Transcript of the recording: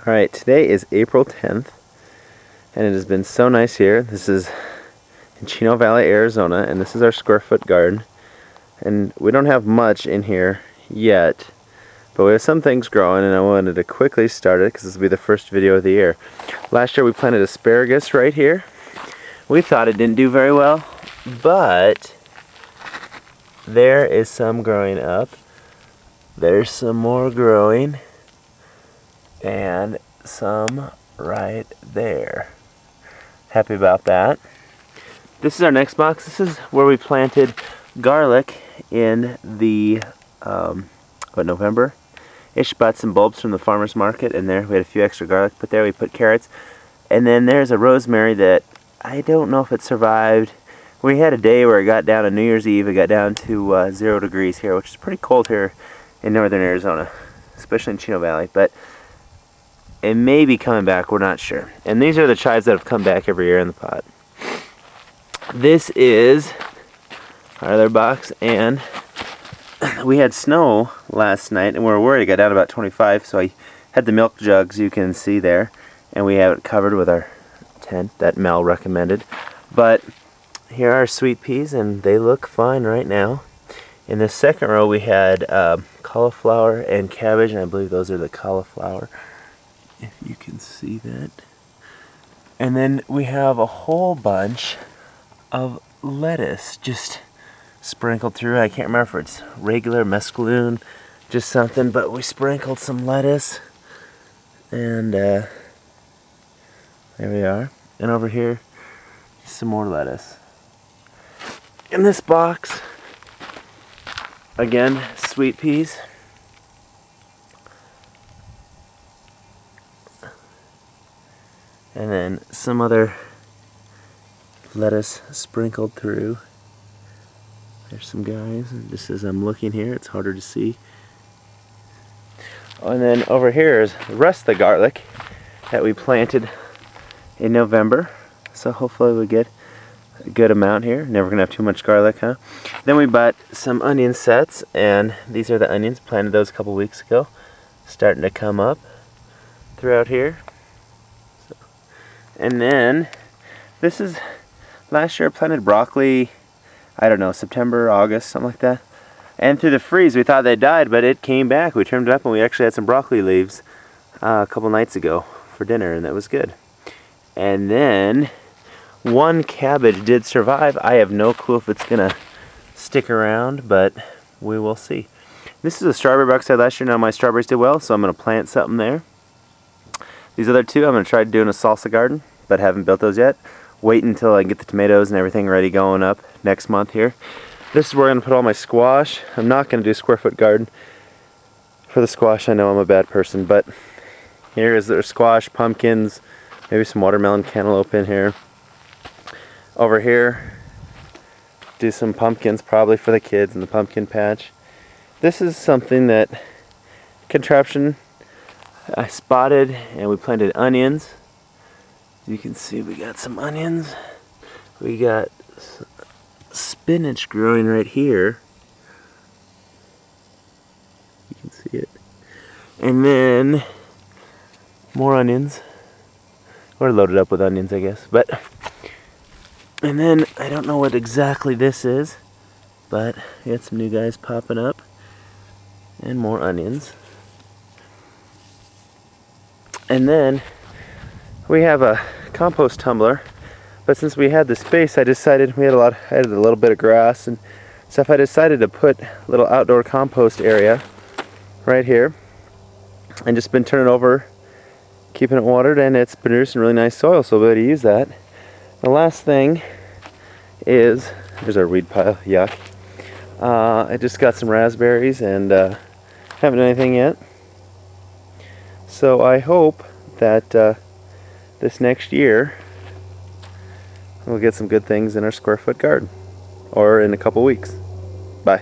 Alright, today is April 10th, and it has been so nice here. This is in Chino Valley, Arizona, and this is our square foot garden. And we don't have much in here yet, but we have some things growing, and I wanted to quickly start it because this will be the first video of the year. Last year we planted asparagus right here. We thought it didn't do very well, but there is some growing up. There's some more growing. And some right there. Happy about that. This is our next box. This is where we planted garlic in the November-ish. Bought some bulbs from the farmer's market, and there we had a few extra garlic put there. We put carrots, and then there's a rosemary that I don't know if it survived. We had a day where it got down on New Year's Eve. It got down to 0 degrees here, which is pretty cold here in northern Arizona, especially in Chino Valley. But it may be coming back, we're not sure. And these are the chives that have come back every year in the pot. This is our other box, and we had snow last night, and we were worried it got down to about 25, so I had the milk jugs you can see there, and we have it covered with our tent that Mel recommended. But here are sweet peas, and they look fine right now. In the second row we had cauliflower and cabbage, and I believe those are the cauliflower, if you can see that. And then we have a whole bunch of lettuce just sprinkled through. I can't remember if it's regular mescalune, just something, but we sprinkled some lettuce, and there we are. And over here, some more lettuce. In this box, again, sweet peas. And then some other lettuce sprinkled through. There's some guys, and just as I'm looking here, it's harder to see. Oh, and then over here is the rest of the garlic that we planted in November. So hopefully we'll get a good amount here. Never gonna have too much garlic, huh? Then we bought some onion sets, and these are the onions. Planted those a couple weeks ago. Starting to come up throughout here. And then, this is, last year I planted broccoli, I don't know, September, August, something like that. And through the freeze, we thought they died, but it came back. We trimmed it up, and we actually had some broccoli leaves a couple nights ago for dinner, and that was good. And then, one cabbage did survive. I have no clue if it's gonna stick around, but we will see. This is a strawberry box I had last year. None of my strawberries did well, so I'm gonna plant something there. These other two, I'm going to try doing a salsa garden, but haven't built those yet. Wait until I get the tomatoes and everything ready going up next month here. This is where I'm going to put all my squash. I'm not going to do a square foot garden for the squash. I know I'm a bad person, but here is their squash, pumpkins, maybe some watermelon, cantaloupe in here. Over here, do some pumpkins probably for the kids in the pumpkin patch. This is something that, contraption, I spotted, and we planted onions. You can see we got some onions. We got spinach growing right here. You can see it. And then more onions. We're loaded up with onions, I guess. But and then I don't know what exactly this is, but we got some new guys popping up, and more onions. And then we have a compost tumbler, but since we had the space, I decided I had a little bit of grass and stuff. I decided to put a little outdoor compost area right here, and just been turning it over, keeping it watered, and it's producing really nice soil, so we'll be able to use that. The last thing is, there's our weed pile, yuck. I just got some raspberries and haven't done anything yet. So I hope that this next year we'll get some good things in our square foot garden, or in a couple weeks. Bye.